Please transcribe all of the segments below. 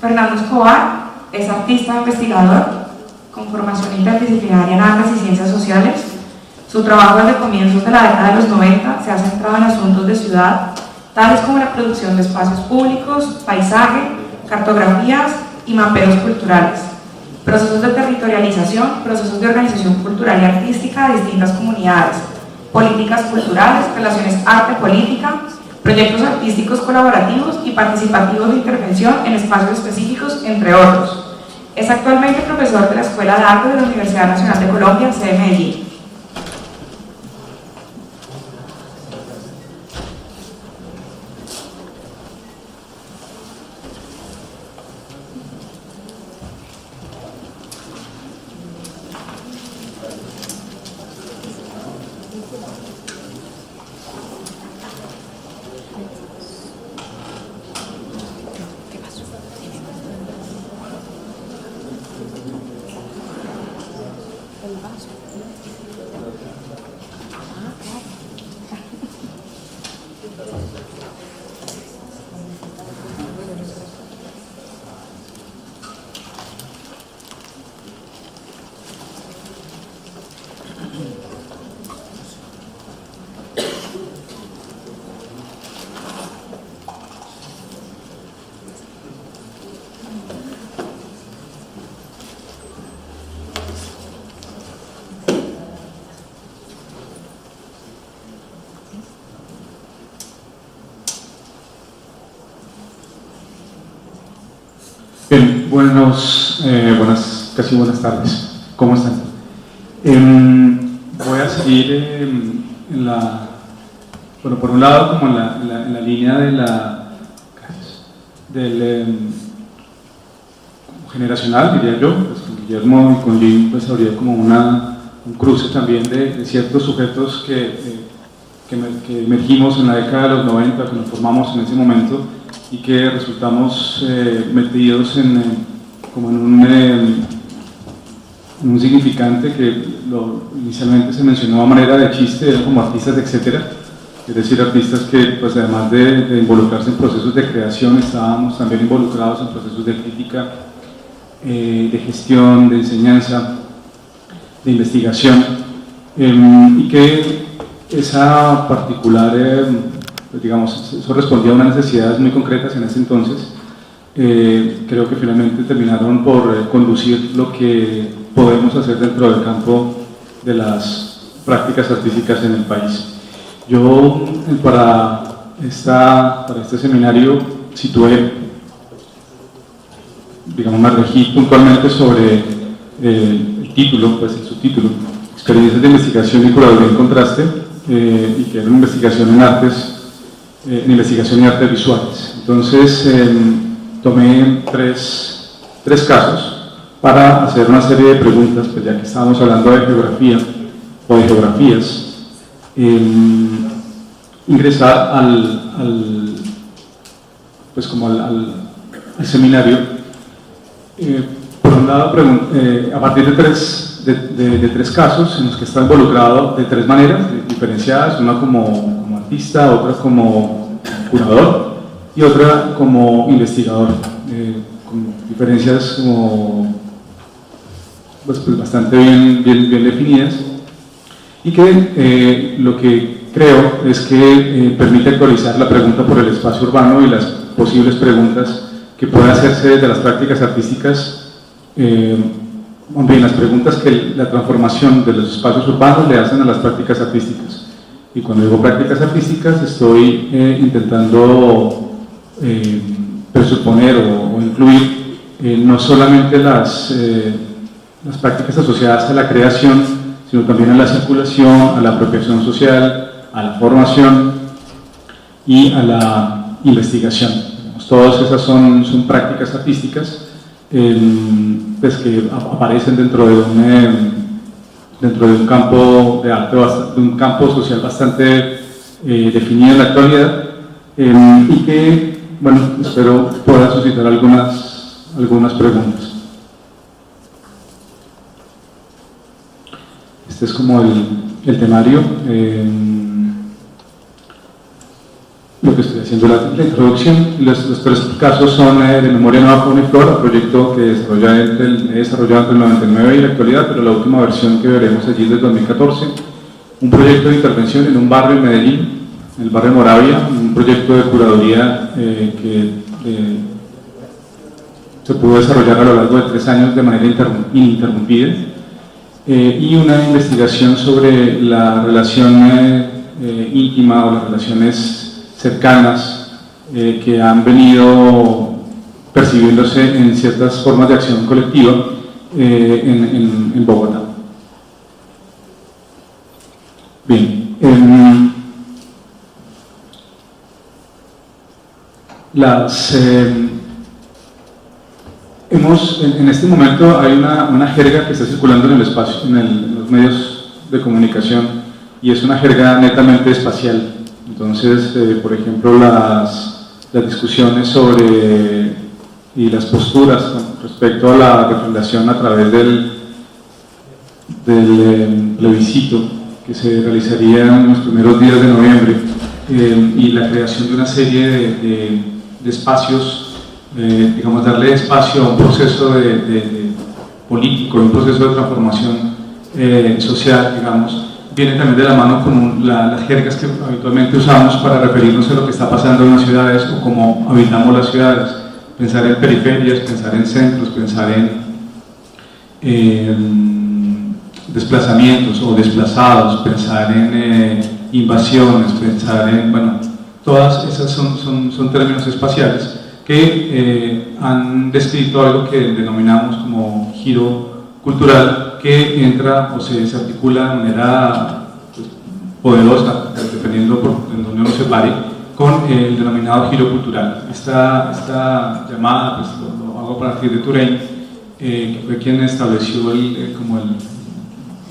Fernando Escobar es artista e investigador con formación interdisciplinaria en artes y ciencias sociales. Su trabajo desde comienzos de la década de los 90 se ha centrado en asuntos de ciudad, tales como la producción de espacios públicos, paisaje, cartografías y mapeos culturales, procesos de territorialización, procesos de organización cultural y artística de distintas comunidades, políticas culturales, relaciones arte-política, proyectos artísticos colaborativos y participativos de intervención en espacios específicos, entre otros. Es actualmente profesor de la Escuela de Arte de la Universidad Nacional de Colombia, sede Medellín. Bien, casi buenas tardes. ¿Cómo están? Voy a seguir por un lado, como en la línea del generacional, diría yo. Pues con Guillermo y con Jim pues habría como un cruce también de ciertos sujetos que emergimos en la década de los 90, que nos formamos en ese momento y que resultamos metidos en un significante que inicialmente se mencionó a manera de chiste, como artistas, etcétera. Es decir, artistas que, pues, además de involucrarse en procesos de creación, estábamos también involucrados en procesos de crítica, de gestión, de enseñanza, de investigación, y que esa particular, digamos, eso respondía a unas necesidades muy concretas en ese entonces. Creo que finalmente terminaron por conducir lo que podemos hacer dentro del campo de las prácticas artísticas en el país. Yo, para este seminario, situé, digamos, me regí puntualmente sobre el título, pues el subtítulo, Experiencias de investigación y curaduría en contraste, y que era una investigación en artes, en investigación y artes visuales. Entonces, tomé tres casos para hacer una serie de preguntas, pues ya que estábamos hablando de geografía o de geografías. Ingresar al seminario, por un lado, a partir de tres casos en los que está involucrado de tres maneras diferenciadas, una como artista, otra como curador y otra como investigador, con diferencias pues bastante bien definidas, y que lo que creo es que permite actualizar la pregunta por el espacio urbano y las posibles preguntas que pueden hacerse desde las prácticas artísticas, bien, las preguntas que la transformación de los espacios urbanos le hacen a las prácticas artísticas. Y cuando digo prácticas artísticas estoy intentando presuponer o incluir no solamente las prácticas asociadas a la creación, sino también a la circulación, a la apropiación social, a la formación y a la investigación. Todas esas son prácticas artísticas pues que aparecen dentro de un campo de arte, de un campo social bastante definido en la actualidad, y que, bueno, espero pueda suscitar algunas preguntas. Este es como el temario, lo que estoy haciendo haciendo la introducción. Los tres casos son de Memoria Nueva, Fauna y Flora, proyecto que he desarrollado entre el 99 y la actualidad, pero la última versión que veremos allí es del 2014. Un proyecto de intervención en un barrio en Medellín, en el barrio Moravia, un proyecto de curaduría que se pudo desarrollar a lo largo de 3 años de manera ininterrumpida, y una investigación sobre la relación íntima o las relaciones cercanas que han venido percibiéndose en ciertas formas de acción colectiva en Bogotá. Bien, en este momento hay una jerga que está circulando en el espacio, en los medios de comunicación, y es una jerga netamente espacial. Entonces, por ejemplo, las discusiones sobre y las posturas con respecto a la refundación a través del plebiscito que se realizaría en los primeros días de noviembre, y la creación de una serie de espacios, digamos, darle espacio a un proceso político, un proceso de transformación social, digamos, viene también de la mano con las jergas que habitualmente usamos para referirnos a lo que está pasando en las ciudades o cómo habitamos las ciudades. Pensar en periferias, pensar en centros, pensar en desplazamientos o desplazados, pensar en invasiones, pensar en, bueno, todas esas son términos espaciales que han descrito algo que denominamos como giro cultural, que entra o se articula de manera poderosa, dependiendo por donde uno se pare, con el denominado giro cultural. Esta llamada, pues, lo hago a partir de Touraine, que fue quien estableció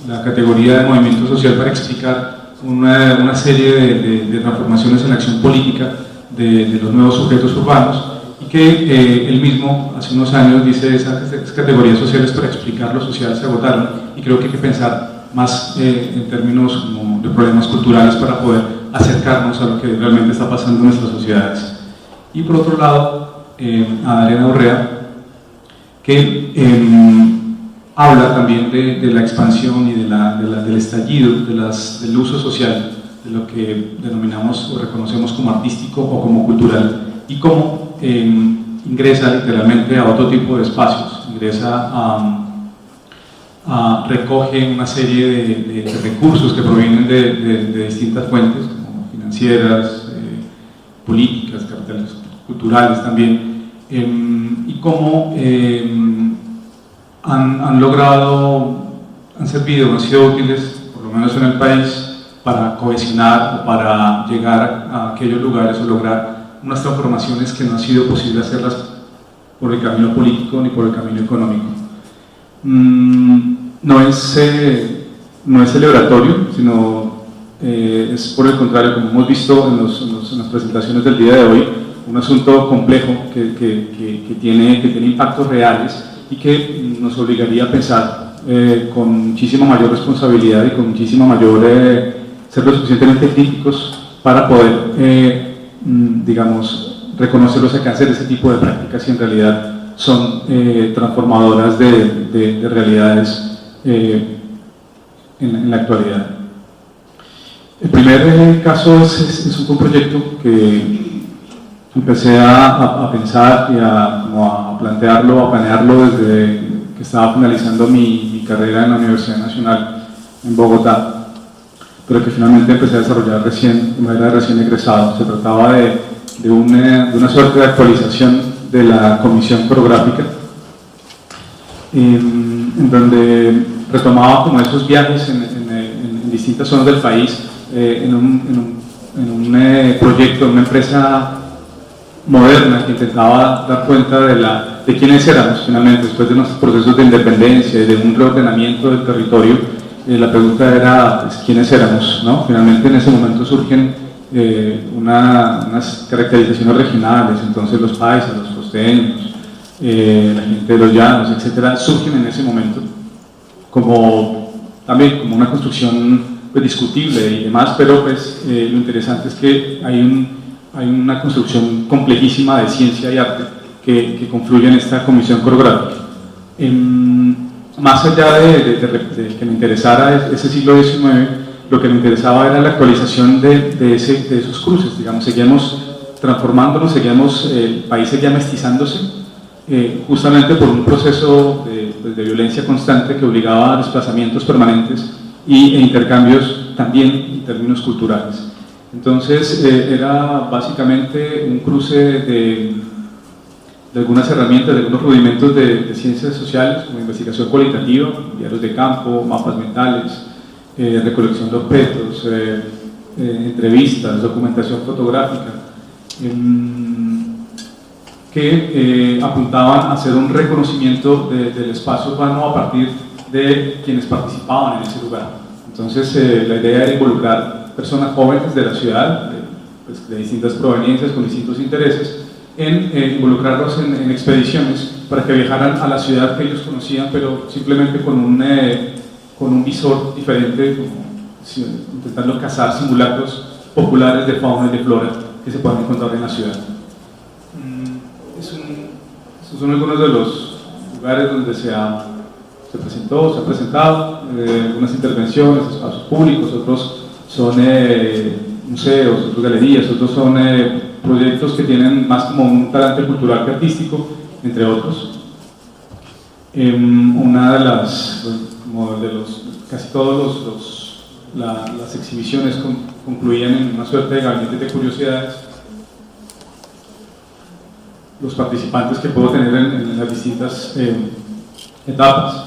la categoría de movimiento social para explicar una serie de transformaciones en la acción política de los nuevos sujetos urbanos, y que él mismo hace unos años dice esas categorías sociales para explicar lo social se agotaron, y creo que hay que pensar más en términos como de problemas culturales para poder acercarnos a lo que realmente está pasando en nuestras sociedades. Y por otro lado, Adriana Urrea, que habla también de la expansión y del estallido, del uso social, de lo que denominamos o reconocemos como artístico o como cultural, y cómo ingresa literalmente a otro tipo de espacios, recoge una serie de recursos que provienen de distintas fuentes, como financieras, políticas, carteles culturales también, y cómo han servido, han sido útiles, por lo menos en el país, para cohesionar o para llegar a aquellos lugares o lograr unas transformaciones que no ha sido posible hacerlas por el camino político ni por el camino económico. No es celebratorio, sino es por el contrario, como hemos visto en las presentaciones del día de hoy, un asunto complejo que tiene impactos reales y que nos obligaría a pensar con muchísima mayor responsabilidad y con muchísima mayor ser lo suficientemente críticos para poder digamos, reconocer los alcances de ese tipo de prácticas, y en realidad son transformadoras de realidades en la actualidad. El primer caso es un proyecto que empecé a pensar y a plantearlo, a planearlo desde que estaba finalizando mi carrera en la Universidad Nacional en Bogotá, pero que finalmente empecé a desarrollar de manera recién egresado. Se trataba de una suerte de actualización de la comisión coreográfica, en donde retomaba como esos viajes en distintas zonas del país, en un proyecto, una empresa moderna que intentaba dar cuenta de quiénes éramos finalmente después de nuestros procesos de independencia y de un reordenamiento del territorio. La pregunta era, pues, ¿quiénes éramos? ¿No? Finalmente en ese momento surgen unas caracterizaciones regionales, entonces los paisas, los costeños, la gente de los llanos, etcétera, surgen en ese momento también como una construcción, pues, discutible y demás, pero pues, lo interesante es que hay hay una construcción complejísima de ciencia y arte que confluye en esta comisión coreográfica. Más allá de que me interesara ese siglo XIX, lo que me interesaba era la actualización de esos cruces, digamos, seguíamos transformándonos, el país seguía mestizándose, justamente por un proceso de violencia constante que obligaba a desplazamientos permanentes e intercambios también en términos culturales. Entonces era básicamente un cruce de algunas herramientas, de algunos rudimentos de ciencias sociales, como investigación cualitativa, diarios de campo, mapas mentales, recolección de objetos, entrevistas, documentación fotográfica, que apuntaban a hacer un reconocimiento del espacio urbano a partir de quienes participaban en ese lugar. Entonces la idea era involucrar personas jóvenes de la ciudad, de distintas proveniencias, con distintos intereses, en involucrarlos en expediciones para que viajaran a la ciudad que ellos conocían, pero simplemente con un visor diferente, intentando cazar simulacros populares de fauna y de flora que se pueden encontrar en la ciudad. Estos son algunos de los lugares donde se ha presentado, algunas intervenciones, espacios públicos, otros son museos, otros galerías, otros son proyectos que tienen más como un talante cultural que artístico, entre otros. Una de las, casi todos las exhibiciones concluían en una suerte de gabinete de curiosidades. Los participantes que puedo tener en las distintas etapas.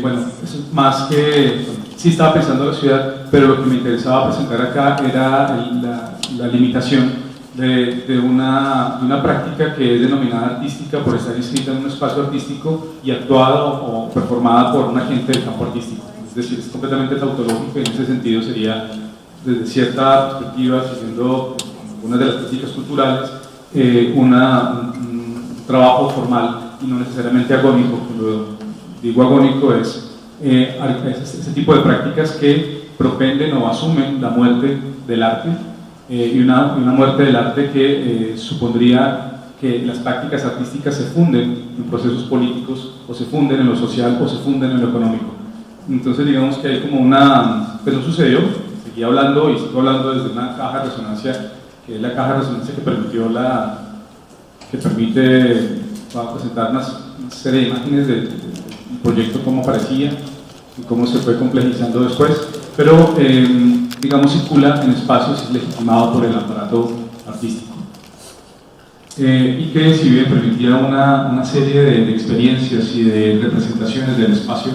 Bueno, eso es más que, sí estaba pensando en la ciudad, pero lo que me interesaba presentar acá era la limitación de una práctica que es denominada artística por estar inscrita en un espacio artístico y actuada o performada por un agente del campo artístico. Es decir, es completamente tautológico y en ese sentido sería, desde cierta perspectiva, siguiendo algunas de las prácticas culturales, un trabajo formal y no necesariamente agónico. Cuando digo agónico es ese tipo de prácticas que propenden o asumen la muerte del arte y una muerte del arte que supondría que las prácticas artísticas se funden en procesos políticos o se funden en lo social o se funden en lo económico. Entonces digamos que hay como pues no sucedió, seguí hablando y sigo hablando desde una caja de resonancia, que es la caja de resonancia que permite presentar una serie de imágenes del proyecto, cómo aparecía y cómo se fue complejizando después, pero digamos circula en espacios legitimado por el aparato artístico y que si bien permitía una serie de experiencias y de representaciones del espacio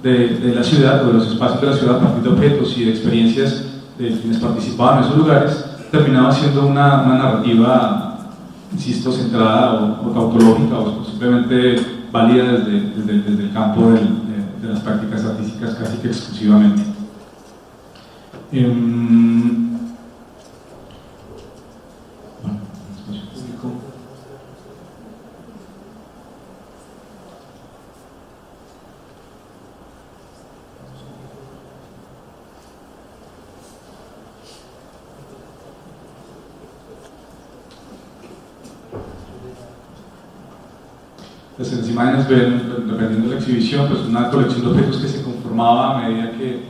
de la ciudad o de los espacios de la ciudad a partir de objetos y de experiencias de quienes participaban en esos lugares, terminaba siendo una narrativa, insisto, centrada o tautológica o simplemente válida desde el campo de las prácticas artísticas casi que exclusivamente. Pues en las imágenes ven, dependiendo de la exhibición, pues una colección de objetos que se conformaba a medida que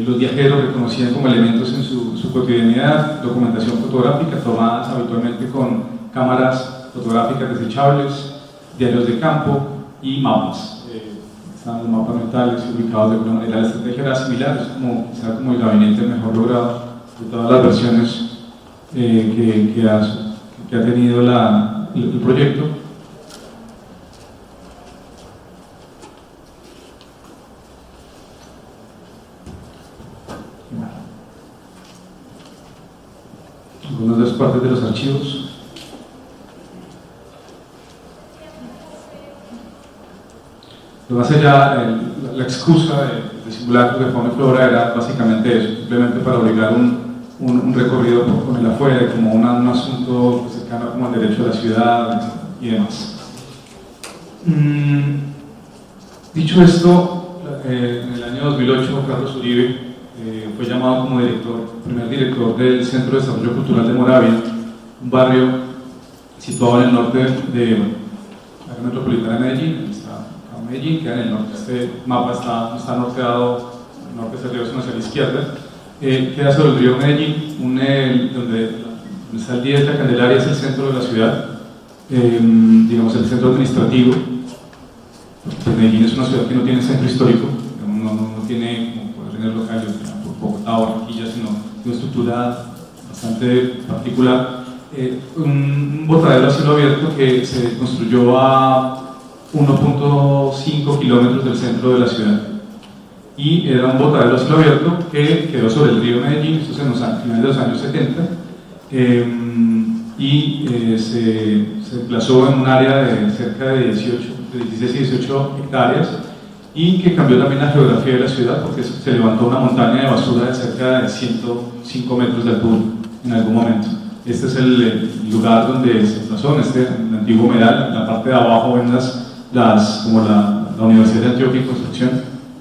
los viajeros reconocían como elementos en su cotidianidad, documentación fotográfica tomadas habitualmente con cámaras fotográficas desechables, diarios de campo y mapas. Estaban los mapas mentales ubicados de alguna manera. La estrategia era similar, es como el gabinete mejor logrado de todas las versiones que ha tenido el proyecto. Algunas de las partes de los archivos. Pero más allá, la excusa de simulacros de fauna y flora era básicamente eso, simplemente para obligar un recorrido con el afuera, como un asunto cercano como el derecho a la ciudad y demás. Dicho esto, en el año 2008, Carlos Uribe fue llamado como primer director del Centro de Desarrollo Cultural de Moravia, un barrio situado en el norte de la área metropolitana de Medellín, Medellín, queda en el norte. Este mapa está norteado, el norte es el río hacia la izquierda, queda sobre el río Medellín, donde está el 10 de la Candelaria, es el centro de la ciudad, digamos el centro administrativo. Pues Medellín es una ciudad que no tiene centro histórico, no tiene, como puede tener local, Bogotá o Barranquilla, sino una estructura bastante particular. Un botadero a cielo abierto que se construyó a 1.5 kilómetros del centro de la ciudad, y era un botadero a cielo abierto que quedó sobre el río Medellín, esto es en los finales de los años 70, se emplazó en un área de cerca de 16 y 18 hectáreas, y que cambió también la geografía de la ciudad porque se levantó una montaña de basura de cerca de 105 metros de altura en algún momento. Este es el lugar donde se emplazó, en el antiguo humedal. En la parte de abajo ven como la Universidad de Antioquia en construcción.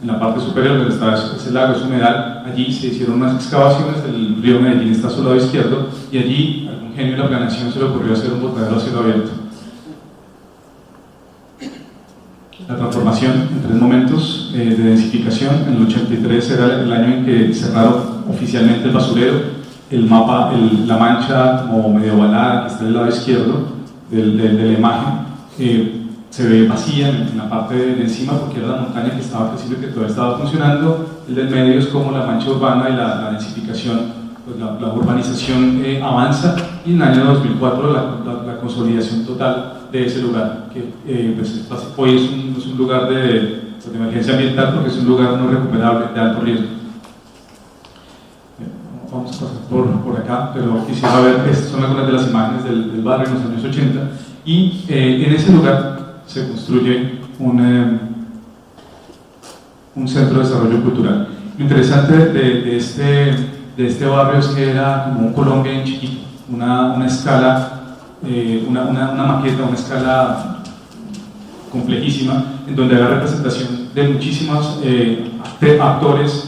En la parte superior, donde está ese lago, ese humedal, allí se hicieron unas excavaciones. El río Medellín está a su lado izquierdo, y allí a algún genio de la planeación se le ocurrió hacer un botadero a cielo abierto. La transformación en 3 momentos de densificación. En el 83 era el año en que cerraron oficialmente el basurero. El mapa, la mancha como medio ovalada que está del lado izquierdo de la imagen, se ve vacía en la parte de encima porque era la montaña que estaba creciendo y que todavía estaba funcionando. El del medio es como la mancha urbana y la densificación, pues la urbanización avanza, y en el año 2004 la consolidación total de ese lugar, que pues, hoy es un lugar de emergencia ambiental porque es un lugar no recuperable de alto riesgo. Vamos a pasar por acá, pero quisiera ver, estas son algunas de las imágenes del barrio en los años 80, y en ese lugar se construye un centro de desarrollo cultural. Lo interesante de este barrio es que era como un Colombia en chiquito, una escala, una maqueta, una escala complejísima, en donde había representación de muchísimos actores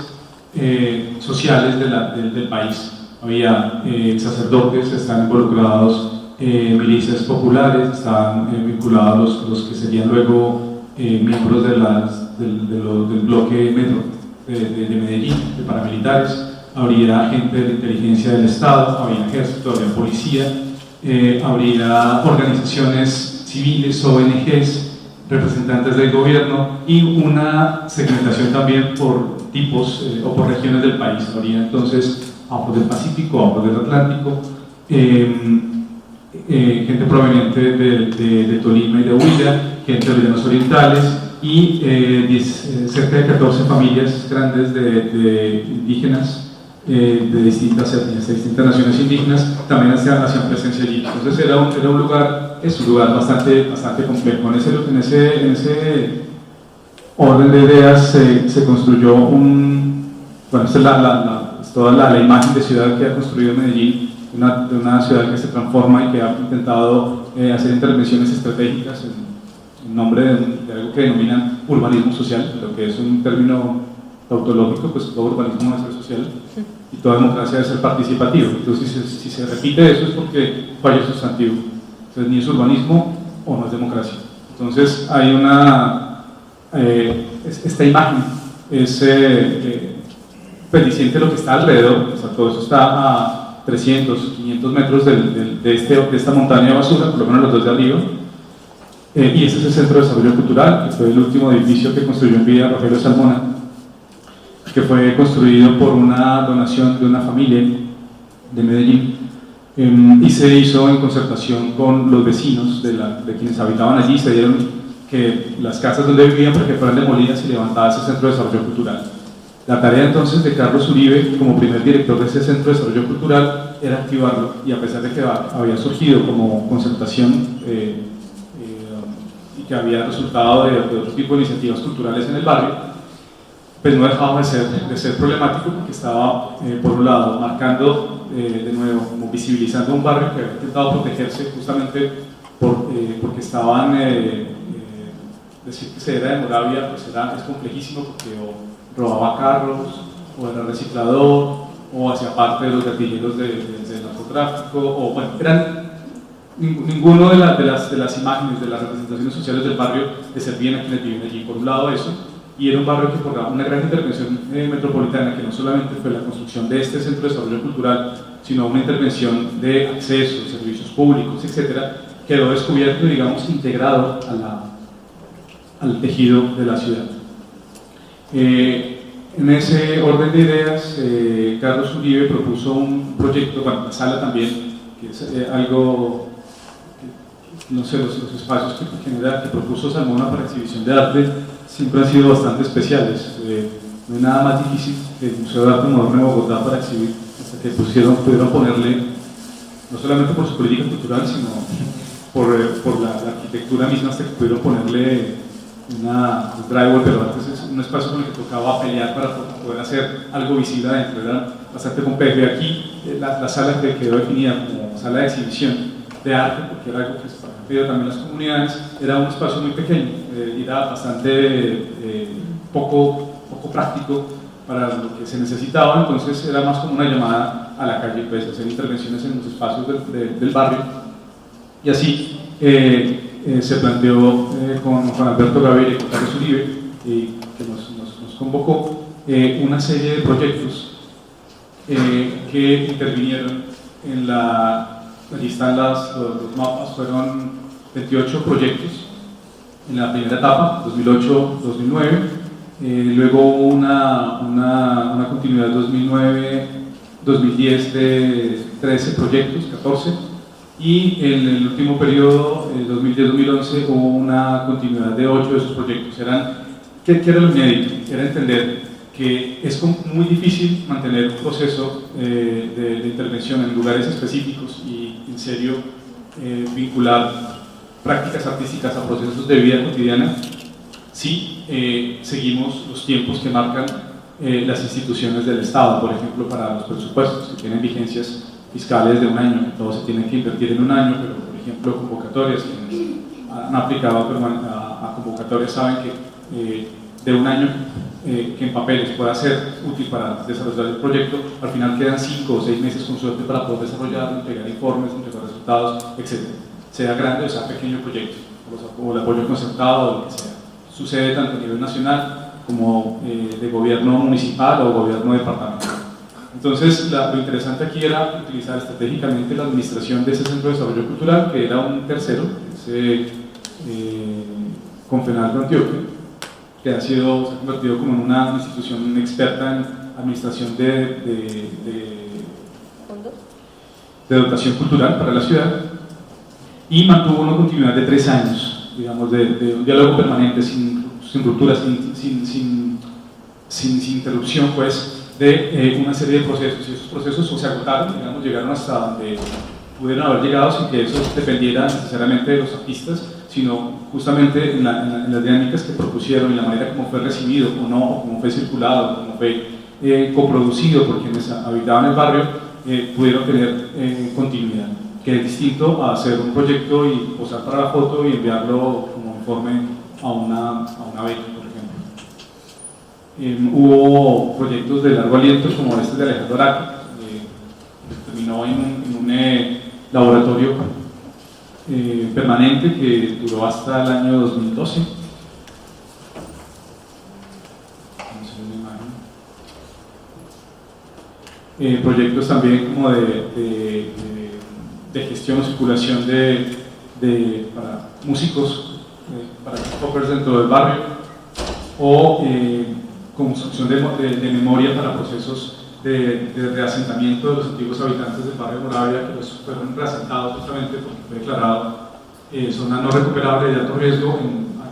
sociales del país. Había sacerdotes, estaban involucrados milicias populares, estaban vinculados los que serían luego miembros del bloque metro de Medellín, de paramilitares. Habría gente de la inteligencia del Estado, habría ejército, habría policía, habría organizaciones civiles, ONGs, representantes del gobierno, y una segmentación también por tipos o por regiones del país. Habría entonces afros del Pacífico, afros del Atlántico, gente proveniente de Tolima y de Huila, gente de los llanos orientales, y cerca de 14 familias grandes de indígenas de distintas etnias, de distintas naciones indígenas, también hacían presencia allí. Entonces era un lugar, es un lugar bastante complejo. En ese orden de ideas se construyó bueno, esta es toda la imagen de ciudad que ha construido Medellín, de una ciudad que se transforma y que ha intentado hacer intervenciones estratégicas en nombre de algo que denominan urbanismo social, lo que es un término tautológico, pues todo urbanismo debe ser social y toda democracia debe ser participativa. Entonces, si se repite eso es porque falla el sustantivo. Entonces, ni es urbanismo o no es democracia. Entonces, hay esta imagen es diciente lo que está alrededor. O sea, todo eso está a 300, 500 metros de esta montaña de basura, por lo menos los dos de arriba. Y este es el Centro de Desarrollo Cultural, que fue el último edificio que construyó en vida Rogelio Salmona, que fue construido por una donación de una familia de Medellín, y se hizo en concertación con los vecinos de quienes habitaban allí. Se dieron que las casas donde vivían para que fueran demolidas y levantadas ese Centro de Desarrollo Cultural. La tarea entonces de Carlos Uribe, como primer director de ese Centro de Desarrollo Cultural, era activarlo, y a pesar de que había surgido como concertación y que había resultado de otro tipo de iniciativas culturales en el barrio, pues no dejaba de ser problemático, porque estaba, por un lado, marcando, de nuevo, como visibilizando un barrio que había intentado protegerse justamente porque estaban decir que se era de Moravia pues es complejísimo, porque o robaba carros, o era reciclador, o hacía parte de los gatilleros del narcotráfico, o bueno, ninguno de las imágenes, de las representaciones sociales del barrio le servían a quienes viven allí. Por un lado eso, y era un barrio que por una gran intervención metropolitana, que no solamente fue la construcción de este centro de desarrollo cultural, sino una intervención de acceso, servicios públicos, etcétera, quedó descubierto, digamos, integrado al tejido de la ciudad. En ese orden de ideas, Carlos Uribe propuso un proyecto, bueno, la sala también, que es algo, no sé, los espacios que propuso Salmona para exhibición de arte siempre han sido bastante especiales. No hay nada más difícil que el Museo de Arte Moderno de Bogotá para exhibir, hasta que pudieron ponerle, no solamente por su política cultural, sino por la arquitectura misma, hasta que pudieron ponerle un drywall, pero antes es un espacio con el que tocaba pelear para poder hacer algo visible adentro, era bastante complejo. Y aquí la sala que quedó definida como sala de exhibición de arte, porque era algo que se pidió también las comunidades, era un espacio muy pequeño, era bastante poco práctico para lo que se necesitaba. Entonces era más como una llamada a la calle, pues, hacer intervenciones en los espacios del barrio, y así se planteó con Juan Alberto Gaviria y con Carlos Uribe, que nos convocó una serie de proyectos que intervinieron en allí están los mapas. Fueron 28 proyectos en la primera etapa, 2008-2009, luego una continuidad 2009-2010 de 13 proyectos, 14, y en el último periodo, 2010-2011, hubo una continuidad de 8 de esos proyectos. ¿Qué era lo inédito? Era entender que es muy difícil mantener un proceso de intervención en lugares específicos y, en serio, vincular prácticas artísticas a procesos de vida cotidiana si seguimos los tiempos que marcan las instituciones del Estado. Por ejemplo, para los presupuestos, que tienen vigencias fiscales de un año, que todo se tiene que invertir en un año, pero por ejemplo convocatorias, quienes han aplicado a convocatorias saben que de un año que en papeles pueda ser útil para desarrollar el proyecto, al final quedan 5 o 6 meses con suerte para poder desarrollarlo, entregar informes, entregar resultados, etc. Sea grande o sea pequeño el proyecto, o el apoyo concertado, o lo que sea. Sucede tanto a nivel nacional como de gobierno municipal o gobierno departamental. Entonces, lo interesante aquí era utilizar estratégicamente la administración de ese centro de desarrollo cultural, que era un tercero, Confenalco Antioquia, que se ha convertido como en una institución experta en administración de dotación cultural para la ciudad, y mantuvo una continuidad de 3 años, digamos, de un diálogo permanente, sin rupturas, sin interrupción, pues, de una serie de procesos, y esos procesos se agotaron, digamos, llegaron hasta donde pudieron haber llegado sin que eso dependiera necesariamente de los artistas, sino justamente en las dinámicas que propusieron y la manera como fue recibido o no, o como fue circulado, o como fue coproducido por quienes habitaban el barrio, pudieron tener continuidad, que es distinto a hacer un proyecto y posar para la foto y enviarlo como informe a una beca, por ejemplo. Hubo proyectos de largo aliento como este de Alejandro Araque, que terminó en un laboratorio permanente que duró hasta el año 2012. Proyectos también como de gestión o circulación para músicos, para poppers dentro del barrio, o construcción de memoria para procesos de reasentamiento de los antiguos habitantes del barrio de Moravia, que los fueron reasentados justamente porque fue declarado zona no recuperable de alto riesgo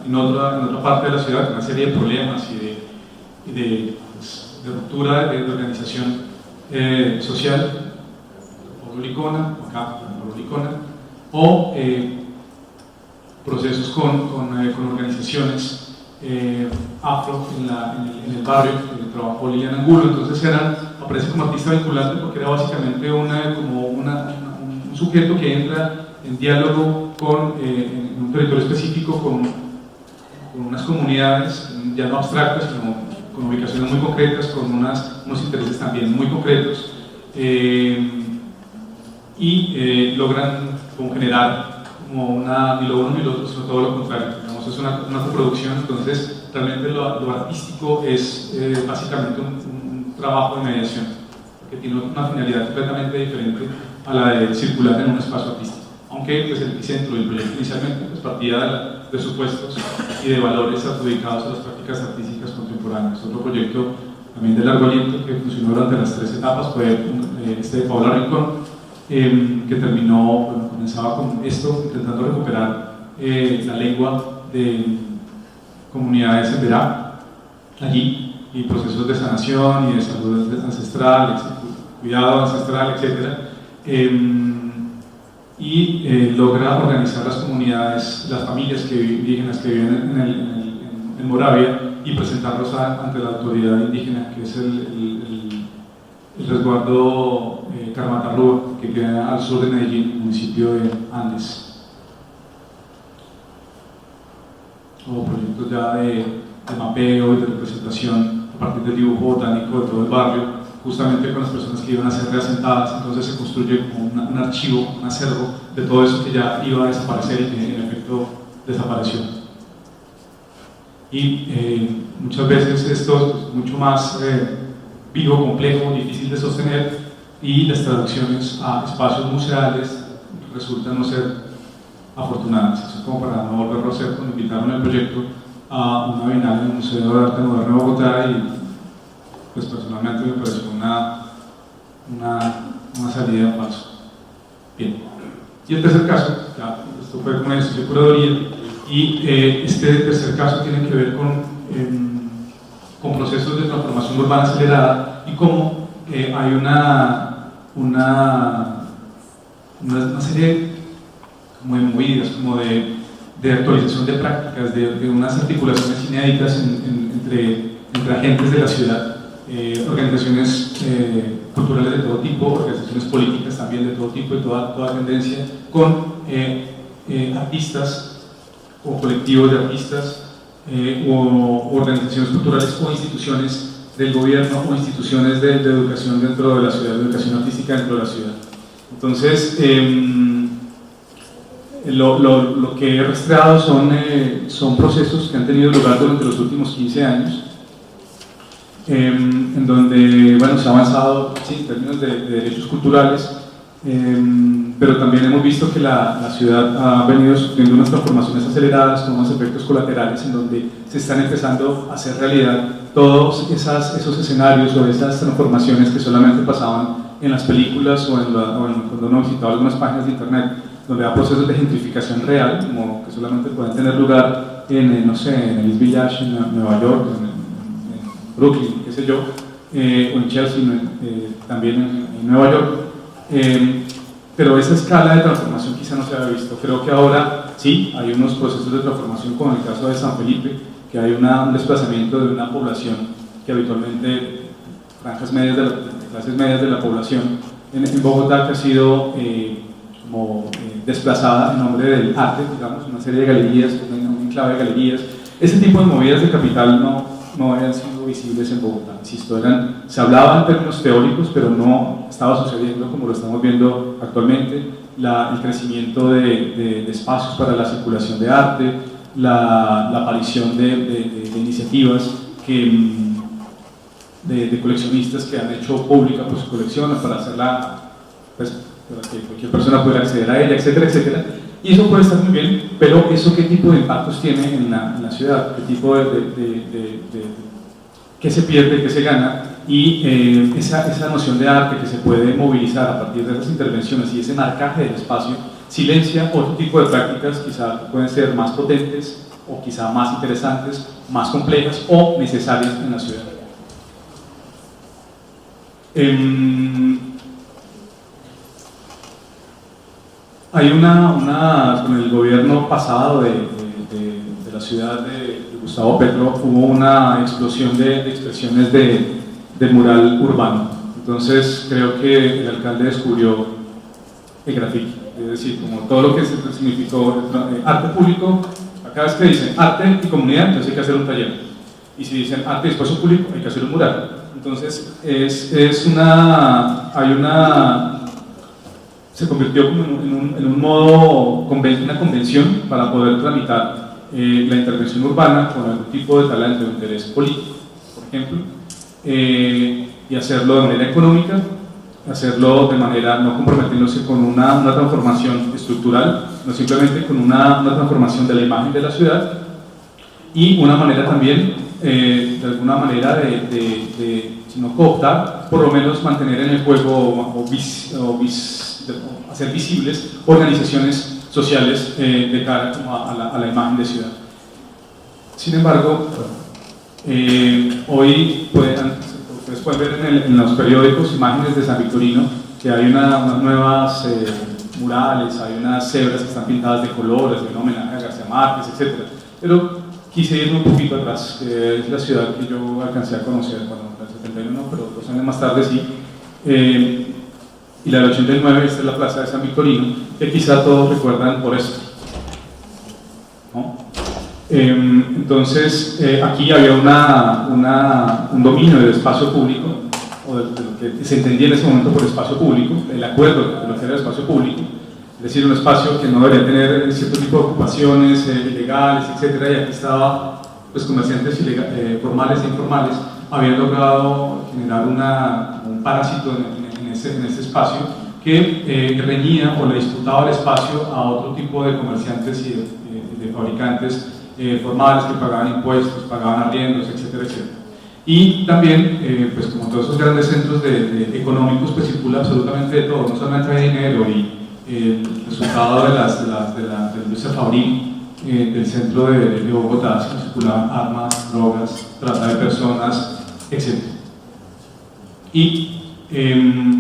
en otra parte de la ciudad, con una serie de problemas y de ruptura de organización social, o procesos con organizaciones afro en el barrio, que trabajó Liliana Angulo. Entonces aparece como artista vinculante porque era básicamente un sujeto que entra en diálogo en un territorio específico unas comunidades ya no abstractas, sino con ubicaciones muy concretas, con unos intereses también muy concretos, y logran como generar como ni lo uno ni lo otro, sino todo lo contrario. Digamos, es una coproducción, entonces realmente lo artístico es básicamente un trabajo de mediación, que tiene una finalidad completamente diferente a la de circular en un espacio artístico. Aunque pues, el epicentro del proyecto inicialmente pues, partía de supuestos y de valores adjudicados a las prácticas artísticas contemporáneas. Otro proyecto también de largo aliento que funcionó durante las 3 etapas fue este de Paula Rincón, que terminó, bueno, comenzaba con esto, intentando recuperar la lengua de comunidades en Verá, allí, y procesos de sanación y de salud ancestral, cuidado ancestral, etc. Y logra organizar las comunidades, las familias indígenas que viven en Moravia y presentarlos ante la autoridad indígena, que es el resguardo Carmatarrúa, que queda al sur de Medellín, municipio de Andes. O proyectos ya de mapeo y de representación a partir del dibujo botánico de todo el barrio, justamente con las personas que iban a ser reasentadas. Entonces se construye como un archivo, un acervo de todo eso que ya iba a desaparecer y que en efecto desapareció. Y muchas veces esto es mucho más vivo, complejo, difícil de sostener, y las traducciones a espacios museales resultan no ser afortunadas. Eso es como para no volverlo a hacer. Cuando invitaron el proyecto a una bienal en el Museo de Arte Moderno de Bogotá, y pues personalmente me pareció una salida falsa. Bien. Y el tercer caso, ya, esto fue como de curaduría, y este tercer caso tiene que ver con procesos de transformación urbana acelerada y cómo hay una serie como de movidas, como de actualización de prácticas, de unas articulaciones inéditas entre agentes de la ciudad, organizaciones culturales de todo tipo, organizaciones políticas también de todo tipo, de toda tendencia, con artistas o colectivos de artistas, o organizaciones culturales o instituciones del gobierno o instituciones de educación dentro de la ciudad, de educación artística dentro de la ciudad. Entonces, lo que he rastreado son procesos que han tenido lugar durante los últimos 15 años, en donde bueno, se ha avanzado sí, en términos de derechos culturales, pero también hemos visto que la ciudad ha venido sufriendo unas transformaciones aceleradas con unos efectos colaterales en donde se están empezando a hacer realidad todos esos escenarios o esas transformaciones que solamente pasaban en las películas o cuando uno visitaba algunas páginas de internet, donde hay procesos de gentrificación real, como que solamente pueden tener lugar no sé, en el East Village, en Nueva York, en Brooklyn, qué sé yo, o en Chelsea, también en Nueva York. Pero esa escala de transformación quizá no se había visto. Creo que ahora sí hay unos procesos de transformación, como en el caso de San Felipe, que hay un desplazamiento de una población que habitualmente, franjas medias de clases medias de la población en Bogotá, que ha sido desplazada en nombre del arte, digamos, una serie de galerías, un enclave de galerías. Ese tipo de movidas de capital no habían sido visibles en Bogotá. Insisto, se hablaba en términos teóricos, pero no estaba sucediendo como lo estamos viendo actualmente. El crecimiento de espacios para la circulación de arte, la aparición de iniciativas de coleccionistas que han hecho pública pues, su colección para hacerla, pues, para que cualquier persona pueda acceder a ella, etcétera, etcétera. Y eso puede estar muy bien, pero ¿eso qué tipo de impactos tiene en la ciudad? ¿Qué tipo qué se pierde, qué se gana? Y esa noción de arte que se puede movilizar a partir de esas intervenciones y ese marcaje del espacio silencia otro tipo de prácticas quizá pueden ser más potentes o quizá más interesantes, más complejas o necesarias en la ciudad. Hay con el gobierno pasado de la ciudad de Gustavo Petro hubo una explosión de expresiones del mural urbano. Entonces creo que el alcalde descubrió el graffiti, es decir, como todo lo que significó arte público, Cada vez que dicen arte y comunidad, entonces hay que hacer un taller. Y si dicen arte y espacio público, hay que hacer un mural. Entonces, se convirtió como en un modo, una convención para poder tramitar la intervención urbana con algún tipo de talento de interés político, por ejemplo, y hacerlo de manera económica, hacerlo de manera no comprometiéndose con una transformación estructural, no simplemente con una transformación de la imagen de la ciudad, y una manera también, de alguna manera, de si no cooptar, por lo menos mantener en el juego hacer visibles organizaciones sociales de cara a la imagen de ciudad. Sin embargo, hoy ustedes pueden ver en los periódicos imágenes de San Victorino que hay unas nuevas murales, hay unas cebras que están pintadas de colores, de un homenaje a García Márquez, etc. Pero quise irme un poquito atrás, que es la ciudad que yo alcancé a conocer, bueno, en el 71, pero 2 años más tarde sí. Y la del 89, esta es la plaza de San Victorino, que quizá todos recuerdan por esto, ¿no? Entonces, aquí había un dominio del espacio público, o de lo que se entendía en ese momento por espacio público, el acuerdo de lo que era el espacio público, es decir, un espacio que no debería tener cierto tipo de ocupaciones ilegales, etc. Y aquí estaba, pues, comerciantes formales e informales habían logrado generar un parásito en ese espacio que reñía o le disputaba el espacio a otro tipo de comerciantes y de fabricantes formales que pagaban impuestos, pagaban arriendos, etcétera, etcétera. Y también, pues como todos esos grandes centros económicos, pues circula absolutamente de todo, no solamente hay dinero y el resultado de la industria fabril del centro de Bogotá, circulaban armas, drogas, trata de personas, etc. Y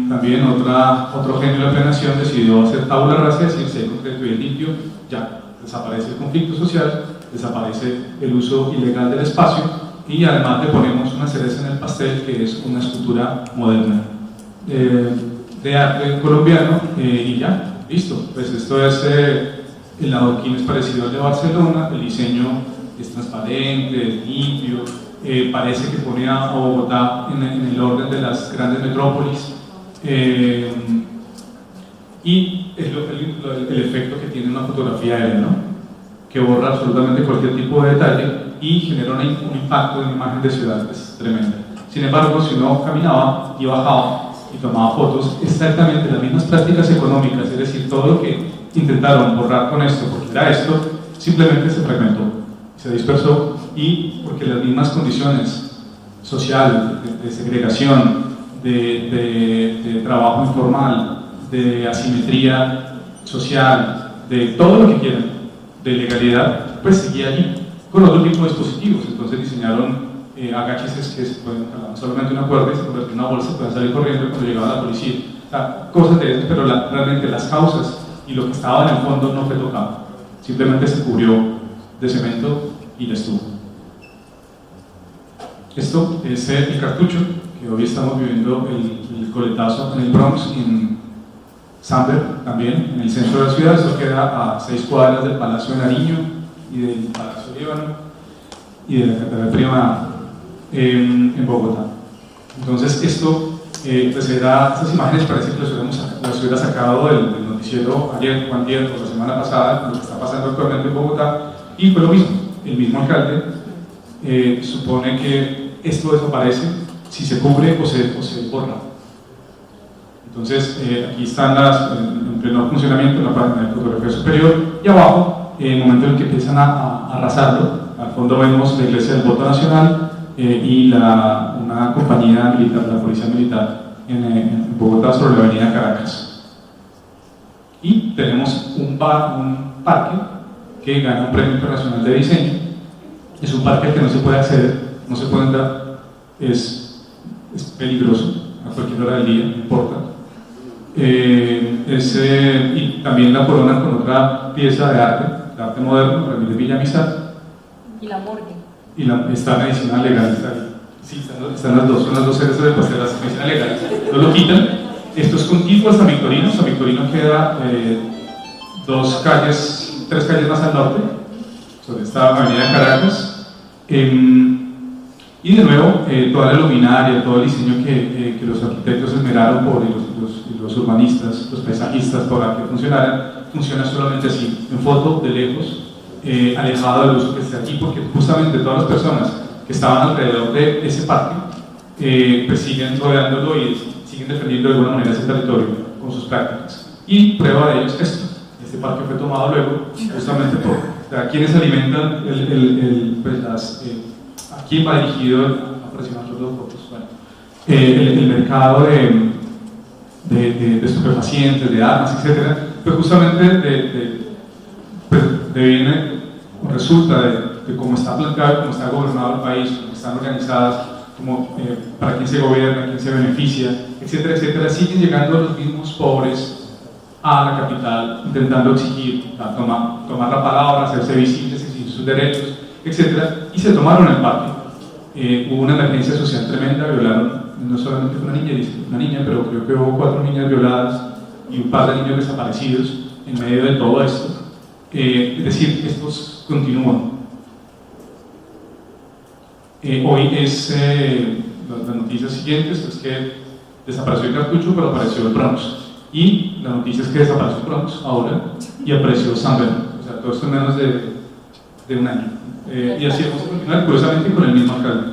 también otro genio de la planeación decidió hacer tabula rasa, es decir, si hay concreto y limpio, ya desaparece el conflicto social, desaparece el uso ilegal del espacio y además le ponemos una cereza en el pastel que es una escultura moderna de arte colombiano y ya, listo. Pues esto es, el adoquín es parecido al de Barcelona, el diseño es transparente, es limpio, parece que pone a Bogotá en el orden de las grandes metrópolis y es el efecto que tiene una fotografía aérea, ¿no? Que borra absolutamente cualquier tipo de detalle y genera un impacto en la imagen de ciudad tremenda. Sin embargo, si uno caminaba y bajaba y tomaba fotos, exactamente las mismas prácticas económicas, es decir, todo lo que intentaron borrar con esto, porque era esto, simplemente se fragmentó, se dispersó, y porque las mismas condiciones sociales, de segregación, de trabajo informal, de asimetría social, de todo lo que quieran, de legalidad, pues seguía allí, con otro tipo de dispositivos. Entonces diseñaron agaches que se pueden jalar solamente una cuerda y se convirtió en una bolsa, pueden salir corriendo cuando llegaba la policía. O sea, cosas de eso, pero realmente las causas y lo que estaba en el fondo no fue tocado. Simplemente se cubrió de cemento y de estuvo. Esto es el cartucho, que hoy estamos viviendo el coletazo en el Bronx, en Samber, también, en el centro de la ciudad. Esto queda a 6 cuadras del Palacio de Nariño y del Palacio Líbano y de la Catedral Prima en Bogotá. Entonces esto, pues estas imágenes parece que las hubiera sacado del noticiero ayer o antier o la semana pasada, lo que está pasando actualmente en Bogotá, y fue lo mismo. El mismo alcalde supone que esto desaparece si se cubre o se borra. Entonces, aquí están en pleno funcionamiento en la página de fotografía superior, y abajo, en el momento en que empiezan a arrasarlo, al fondo vemos la Iglesia del Voto Nacional y una compañía militar, la Policía Militar, en Bogotá, sobre la avenida Caracas. Y tenemos un parque que gana un premio internacional de diseño. Es un parque al que no se puede acceder, no se puede entrar, es peligroso a cualquier hora del día, no importa. Y también la coronan con otra pieza de arte moderno, Ramírez Villamizar. Y la morgue. Y está la medicina legal, está ahí. Sí, están las dos, son las dos cerezas del pastel, la medicina legal. No lo quitan. Esto es contiguo a San Victorino. San Victorino queda 3 calles más al norte. sobre esta avenida de Caracas. Y de nuevo, toda la luminaria, todo el diseño que los arquitectos esmeraron por los urbanistas, los paisajistas, para que funcionara, funciona solamente así, en foto, de lejos, alejado del uso que esté aquí, porque justamente todas las personas que estaban alrededor de ese parque pues siguen rodeándolo y siguen defendiendo de alguna manera ese territorio con sus prácticas. Y prueba de ello es esto. Este parque fue tomado luego justamente por quienes alimentan a quién va dirigido, aparecieron las dos fotos, bueno, el mercado de estupefacientes, de armas, etc. Pero justamente resulta de cómo está planteado, cómo está gobernado el país, cómo están organizadas, para quién se gobierna, quién se beneficia, etcétera, etcétera. Siguen llegando los mismos pobres a la capital intentando exigir, tomar la palabra, hacerse visibles, exigir sus derechos, etc. Y se tomaron el parque. Hubo una emergencia social tremenda, violaron, no solamente una niña, pero creo que hubo 4 niñas violadas y un par de niños desaparecidos en medio de todo esto. Es decir, estos continúan. Hoy es las noticias siguientes es que desapareció el cartucho, pero apareció el Bronx. Y la noticia es que desapareció Bronx ahora y apareció San Bernardo. O sea, todo esto en menos de un año. Y así vamos a continuar, curiosamente, con el mismo alcalde,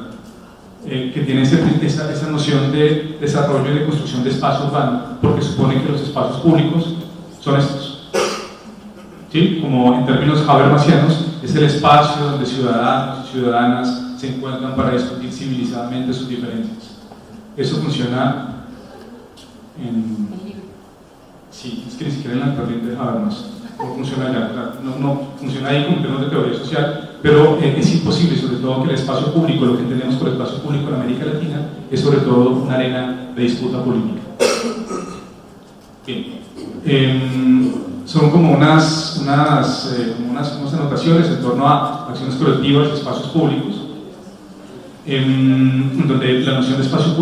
que tiene esa noción de desarrollo y de construcción de espacio urbano, porque supone que los espacios públicos son estos. ¿Sí? Como en términos habermasianos, es el espacio donde ciudadanos y ciudadanas se encuentran para discutir civilizadamente sus diferencias. Eso funciona en... Sí, es que ni siquiera en la corriente de Habermas no funciona allá, no funciona ahí como términos de teoría social, pero es imposible, sobre todo que el espacio público, lo que entendemos por espacio público en América Latina, es sobre todo una arena de disputa política. Bien. Son como unas anotaciones en torno a acciones colectivas y espacios públicos, donde la noción de espacio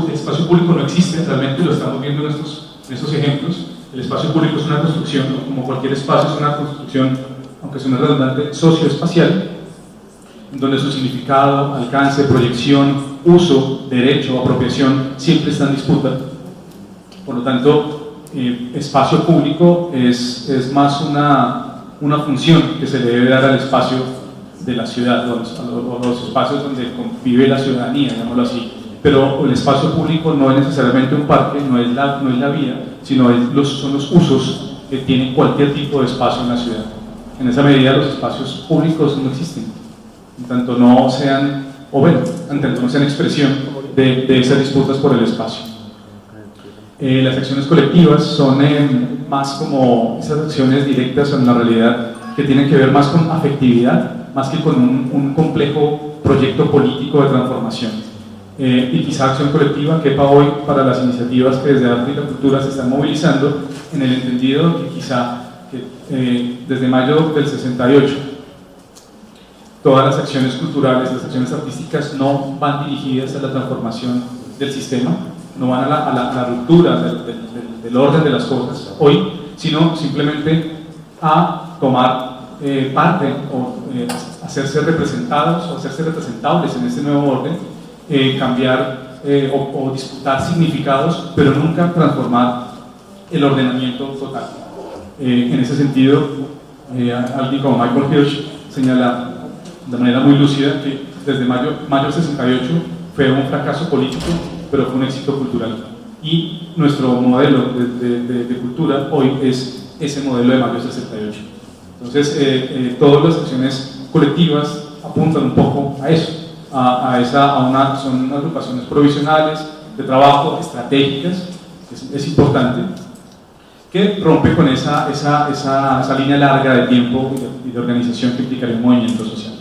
público no existe, realmente lo estamos viendo en estos ejemplos. El espacio público es una construcción, ¿no? Como cualquier espacio es una construcción, aunque suene redundante, socioespacial, donde su significado, alcance, proyección, uso, derecho, apropiación, siempre está en disputa. Por lo tanto, espacio público es más una función que se le debe dar al espacio de la ciudad, o los espacios donde convive la ciudadanía, digámoslo así. Pero el espacio público no es necesariamente un parque, no es la vía, sino son los usos que tiene cualquier tipo de espacio en la ciudad. En esa medida los espacios públicos no existen, en tanto no sean, en tanto no sean expresión de esas disputas por el espacio. Las acciones colectivas son más como esas acciones directas en la realidad que tienen que ver más con afectividad, más que con un complejo proyecto político de transformación. Y quizá acción colectiva quepa hoy para las iniciativas que desde arte y la cultura se están movilizando, en el entendido que quizá desde mayo del 68 todas las acciones culturales, las acciones artísticas no van dirigidas a la transformación del sistema, no van a la ruptura del orden de las cosas hoy, sino simplemente a tomar parte o hacerse representados o hacerse representables en este nuevo orden, cambiar o disputar significados, pero nunca transformar el ordenamiento total. En ese sentido, alguien como Michael Hirsch señala de manera muy lúcida que desde mayo del 68 fue un fracaso político, pero fue un éxito cultural. Y nuestro modelo de cultura hoy es ese modelo de mayo del 68. Entonces, todas las acciones colectivas apuntan un poco a eso. Son agrupaciones provisionales de trabajo estratégicas, es importante, que rompe con esa línea larga de tiempo y de organización que implicaría un movimiento social.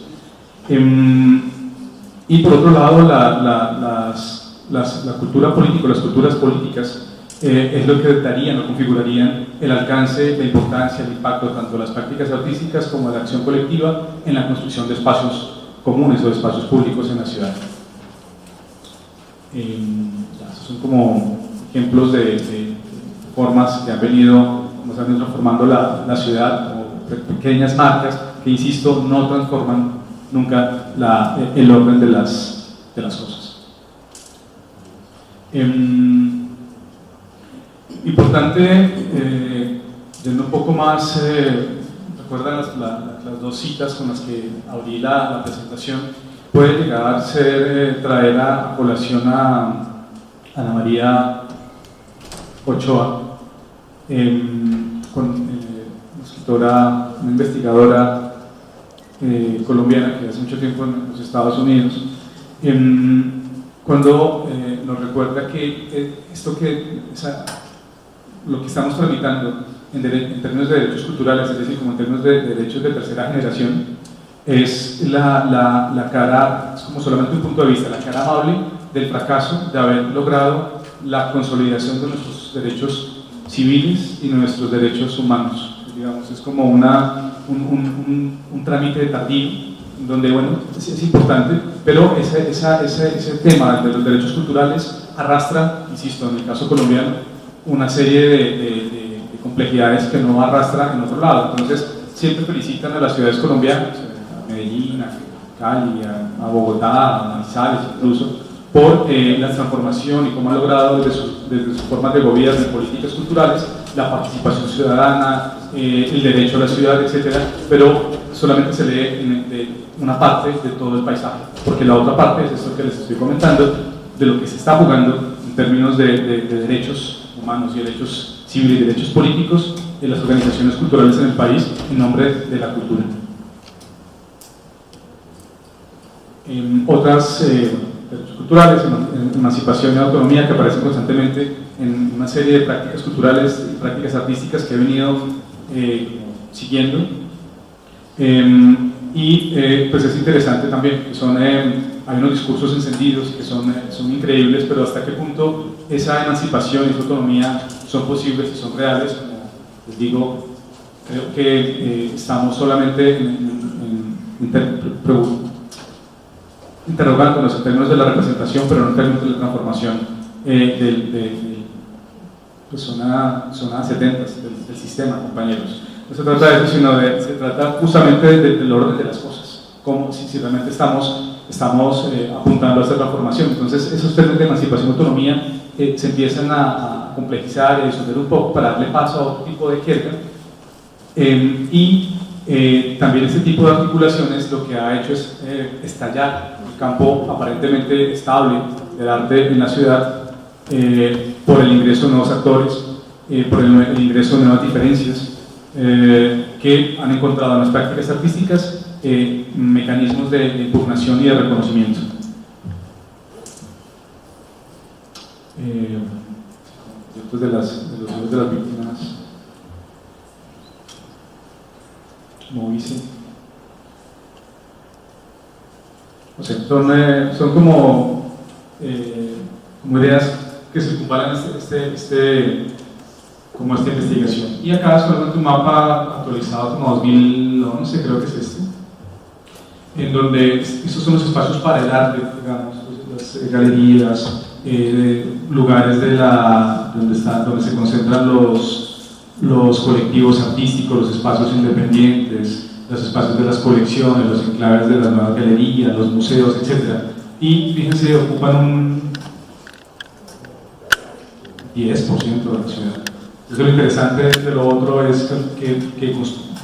Y por otro lado, la cultura política, las culturas políticas, es lo que darían o configurarían el alcance, la importancia, el impacto tanto de las prácticas artísticas como de la acción colectiva en la construcción de espacios comunes o de espacios públicos en la ciudad. Estos son como ejemplos de formas que han venido transformando la ciudad pequeñas marcas que, insisto, no transforman nunca el orden de las cosas. Importante, yendo un poco más, recuerdan las dos citas con las que abrí la presentación, puede llegar a ser traer a colación a Ana María Ochoa, una escritora, una investigadora colombiana que hace mucho tiempo en los Estados Unidos, cuando nos recuerda que lo que estamos tramitando en términos de derechos culturales, es decir, como en términos de derechos de tercera generación, es la cara, es como solamente un punto de vista, la cara amable del fracaso de haber logrado la consolidación de nuestros derechos civiles y nuestros derechos humanos. Digamos, es como un trámite tardío, donde, bueno, es importante, pero ese tema de los derechos culturales arrastra, insisto, en el caso colombiano, una serie de complejidades que no arrastra en otro lado. Entonces, siempre felicitan a las ciudades colombianas, a Medellín, a Cali, a Bogotá, a Manizales incluso, por la transformación y cómo han logrado desde sus formas de gobierno y políticas culturales la participación ciudadana, el derecho a la ciudad, etc. Pero solamente se lee de una parte de todo el paisaje, porque la otra parte es esto que les estoy comentando, de lo que se está jugando en términos de derechos humanos y derechos civiles y derechos políticos en las organizaciones culturales en el país en nombre de la cultura. Otras derechos culturales, emancipación y autonomía, que aparecen constantemente en una serie de prácticas culturales y prácticas artísticas que he venido siguiendo. Pues es interesante también, que hay unos discursos encendidos que son increíbles, pero hasta qué punto esa emancipación y esa autonomía son posibles y son reales. Como les digo, creo que estamos solamente interrogándonos en términos de la representación, pero no en términos de la transformación pues zona 70 del sistema, compañeros. No se trata de eso, sino se trata justamente del orden de las cosas, como si realmente estamos apuntando a esta transformación. Entonces, esos términos de emancipación y autonomía se empiezan a complejizar y a disolver un poco para darle paso a otro tipo de Kierkegaard. También este tipo de articulaciones lo que ha hecho es estallar el campo aparentemente estable del arte en la ciudad por el ingreso de nuevos actores, por el ingreso de nuevas diferencias que han encontrado en las prácticas artísticas mecanismos de impugnación y de reconocimiento. De las víctimas, como dice, o sea, son como ideas que circunvalan como esta investigación. Y acá solamente un mapa actualizado como 2011, creo que es en donde esos son los espacios para el arte, digamos, las galerías, lugares donde se concentran los colectivos artísticos, los espacios independientes, los espacios de las colecciones, los enclaves de las nuevas galerías, los museos, etc. Y fíjense, ocupan un 10% de la ciudad. Entonces, lo interesante de lo otro es que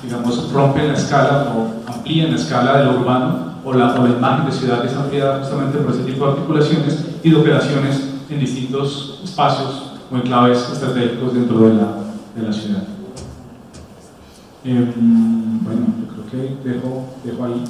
digamos, rompen la escala o amplían la escala de lo urbano o la imagen de ciudad que es ampliada justamente por ese tipo de articulaciones y de operaciones en distintos espacios o enclaves estratégicos dentro de la ciudad. Bueno, yo creo que dejo ahí.